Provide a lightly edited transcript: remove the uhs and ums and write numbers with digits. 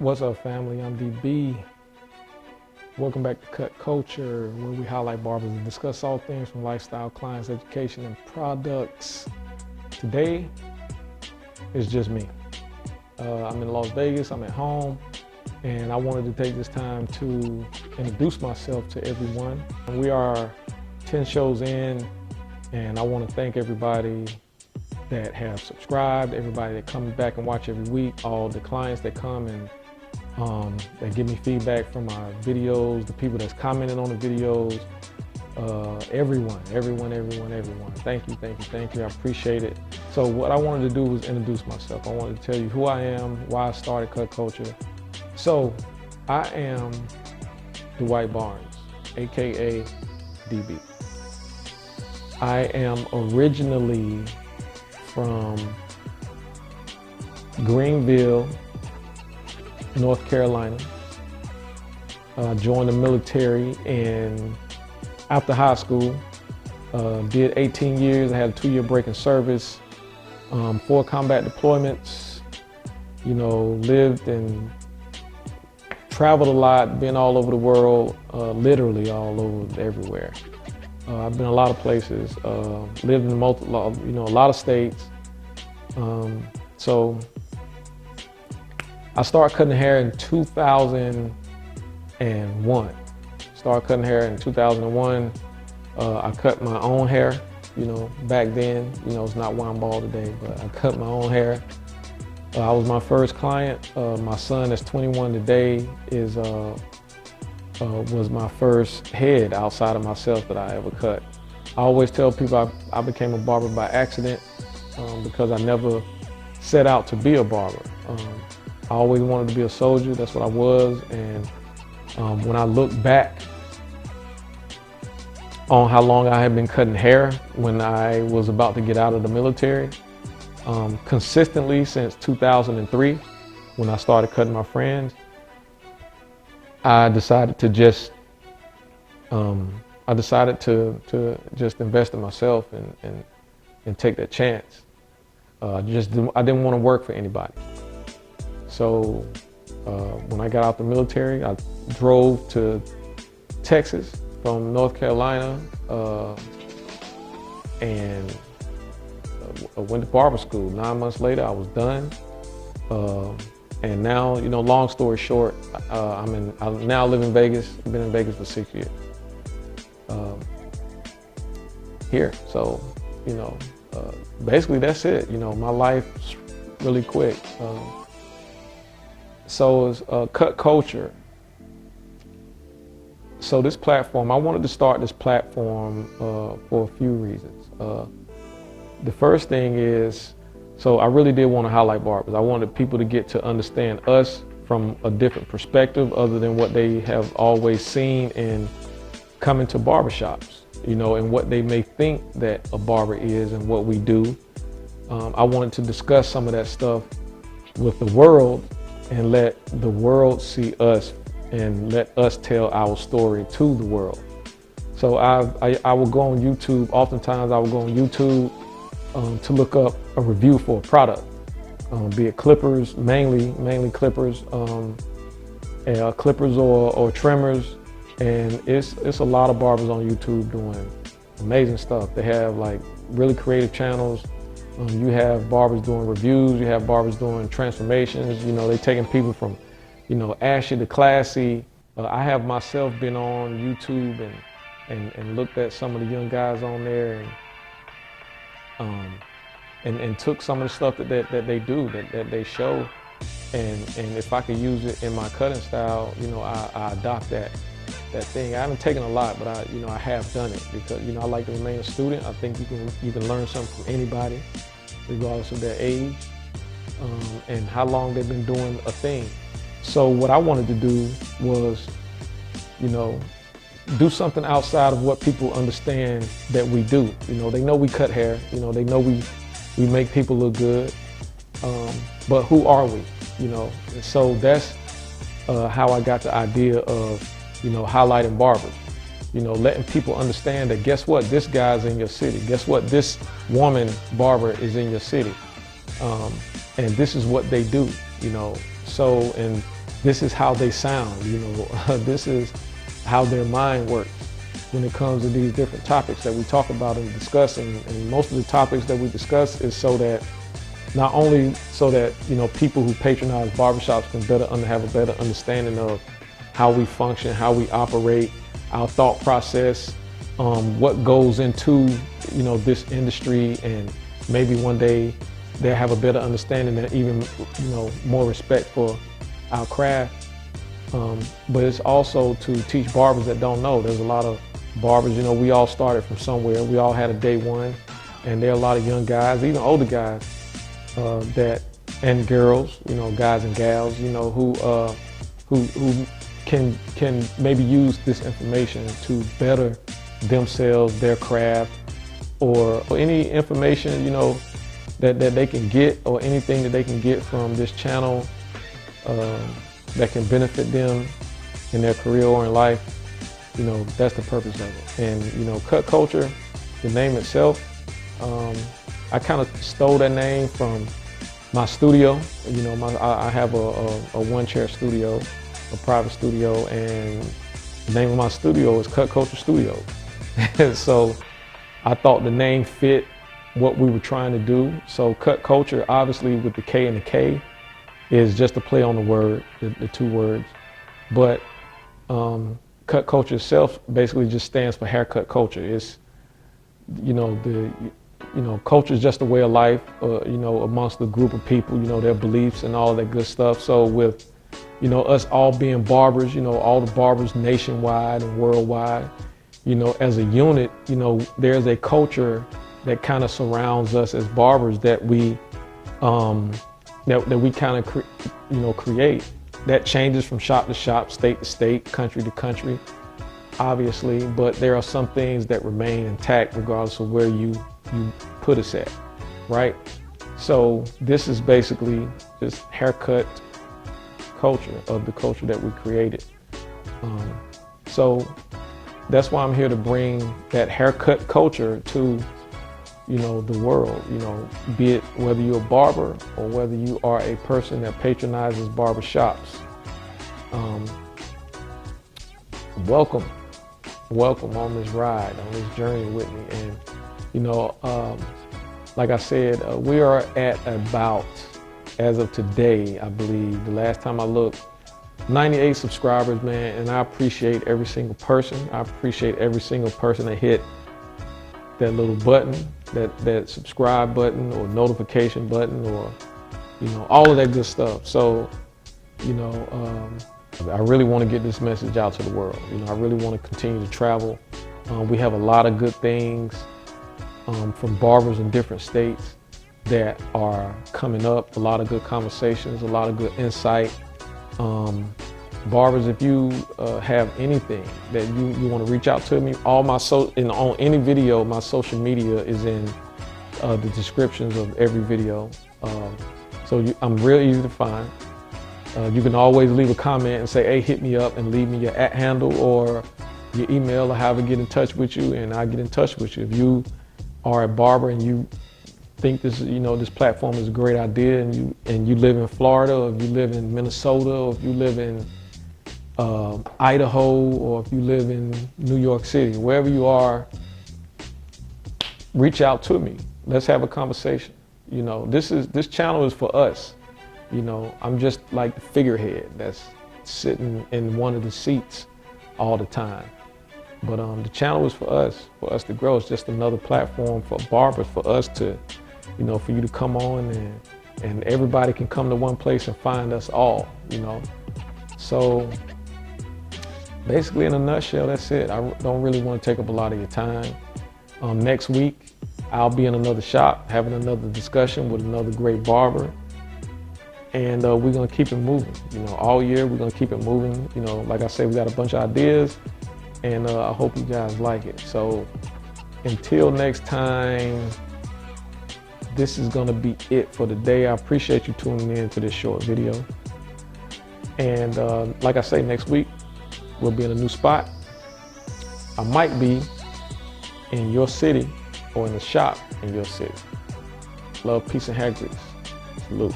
What's up, family? I'm DB. Welcome back to Kut Culture, where we highlight barbers and discuss all things from lifestyle, clients, education, and products. Today is just me. I'm in Las Vegas, I'm at home, and I wanted to take this time to introduce myself to everyone. We are 10 shows in, and I want to thank everybody that have subscribed, everybody that comes back and watch every week, all the clients that come and that give me feedback from my videos, the people that's commenting on the videos, everyone. Thank you. I appreciate it. So what I wanted to do was introduce myself. I wanted to tell you who I am, why I started Kut Culture. So I am Dwight Barnes, AKA DB. I am originally from Greenville, North Carolina. Joined the military and after high school, did 18 years. I had a 2-year break in service, 4 combat deployments, lived and traveled a lot, been all over the world, literally all over, everywhere. I've been a lot of places, lived in a lot of states. So I started cutting hair in 2001. Started cutting hair in 2001. I cut my own hair, back then, it's not why I'm bald today, but I cut my own hair. I was my first client. My son that's 21 today was my first head outside of myself that I ever cut. I always tell people I became a barber by accident because I never set out to be a barber. I always wanted to be a soldier, that's what I was, and when I look back on how long I had been cutting hair when I was about to get out of the military, consistently since 2003, when I started cutting my friends, I decided to just invest in myself and take that chance. I didn't want to work for anybody. So when I got out the military, I drove to Texas from North Carolina and went to barber school. 9 months later, I was done. And now, long story short, I now live in Vegas. I've been in Vegas for 6 years. Here, so, basically that's it. My life's really quick. So it's Kut Culture. So this platform, I wanted to start this platform for a few reasons. The first thing is, so I really did want to highlight barbers. I wanted people to get to understand us from a different perspective other than what they have always seen in coming to barbershops, and what they may think that a barber is and what we do. I wanted to discuss some of that stuff with the world and let the world see us and let us tell our story to the world. So I will go on YouTube. Oftentimes I will go on YouTube to look up a review for a product, be it clippers, mainly clippers, clippers or trimmers. And it's a lot of barbers on YouTube doing amazing stuff. They have like really creative channels. You have barbers doing reviews, you have barbers doing transformations, they're taking people from, ashy to classy. I have myself been on YouTube and looked at some of the young guys on there and took some of the stuff that they do, that they show. And if I could use it in my cutting style, I adopt that thing. I haven't taken a lot, but I have done it because, I like to remain a student. I think you can learn something from anybody, regardless of their age, and how long they've been doing a thing. So what I wanted to do was, do something outside of what people understand that we do. They know we cut hair, they know we make people look good, but who are we? And so that's how I got the idea of, highlighting barbers, letting people understand that, guess what, this guy's in your city. Guess what, this woman barber is in your city. And this is what they do. you know. So, and this is how they sound, you know. This is how their mind works when it comes to these different topics that we talk about and discuss. And most of the topics that we discuss is so that, not only so that, you know, people who patronize barbershops can have a better understanding of how we function, how we operate, our thought process, what goes into, you know, this industry, and maybe one day they'll have a better understanding and even, you know, more respect for our craft. But it's also to teach barbers that don't know. There's a lot of barbers, you know, we all started from somewhere. We all had a day one, and there are a lot of young guys, even older guys, and girls, you know, guys and gals, you know, who can maybe use this information to better themselves, their craft, or any information, you know, that they can get, or anything that they can get from this channel that can benefit them in their career or in life. You know, that's the purpose of it. And, you know, Kut Kulture, the name itself, I kind of stole that name from my studio. You know, I have a one-chair studio, a private studio, and the name of my studio is Kut Kulture Studio. So I thought the name fit what we were trying to do. So Kut Kulture, obviously with the K and the K, is just a play on the word, the two words. But Kut Kulture itself basically just stands for haircut culture. It's, you know, culture is just a way of life, you know, amongst a group of people, you know, their beliefs and all that good stuff. So with, you know, us all being barbers, you know, all the barbers nationwide and worldwide, you know, as a unit, you know, there's a culture that kind of surrounds us as barbers that we kind of you know, create, that changes from shop to shop, state to state, country to country, obviously, but there are some things that remain intact regardless of where you put us at, right? So this is basically just haircut culture of the culture that we created. So that's why I'm here to bring that haircut culture to, you know, the world, you know, be it whether you're a barber or whether you are a person that patronizes barber shops. Welcome on this ride, on this journey with me. And, you know, like I said, we are at about, as of today, I believe, the last time I looked, 98 subscribers, man, and I appreciate every single person. I appreciate every single person that hit that little button, that subscribe button or notification button, or, you know, all of that good stuff. So, you know, I really want to get this message out to the world. You know, I really want to continue to travel. We have a lot of good things from barbers in different states that are coming up, a lot of good conversations, a lot of good insight. Barbers, if you have anything that you want to reach out to me, all my on any video, my social media is in the descriptions of every video. So I'm real easy to find. You can always leave a comment and say, hey, hit me up, and leave me your @handle or your email, or however get in touch with you, and I'll get in touch with you. If you are a barber and you think this, you know, this platform is a great idea, and you live in Florida, or if you live in Minnesota, or if you live in Idaho, or if you live in New York City, wherever you are, reach out to me. Let's have a conversation. You know, this channel is for us. You know, I'm just like the figurehead that's sitting in one of the seats all the time. But the channel is for us to grow. It's just another platform for barbers, for us to, you know, for you to come on, and everybody can come to one place and find us all, you know. So basically, in a nutshell, that's it. I don't really want to take up a lot of your time. Next week, I'll be in another shop having another discussion with another great barber. And we're gonna keep it moving. You know, all year we're gonna keep it moving. You know, like I said, we got a bunch of ideas, and I hope you guys like it. So until next time, this is gonna be it for the day. I appreciate you tuning in to this short video. And like I say, next week, we'll be in a new spot. I might be in your city or in the shop in your city. Love, peace, and hair grease. Salute.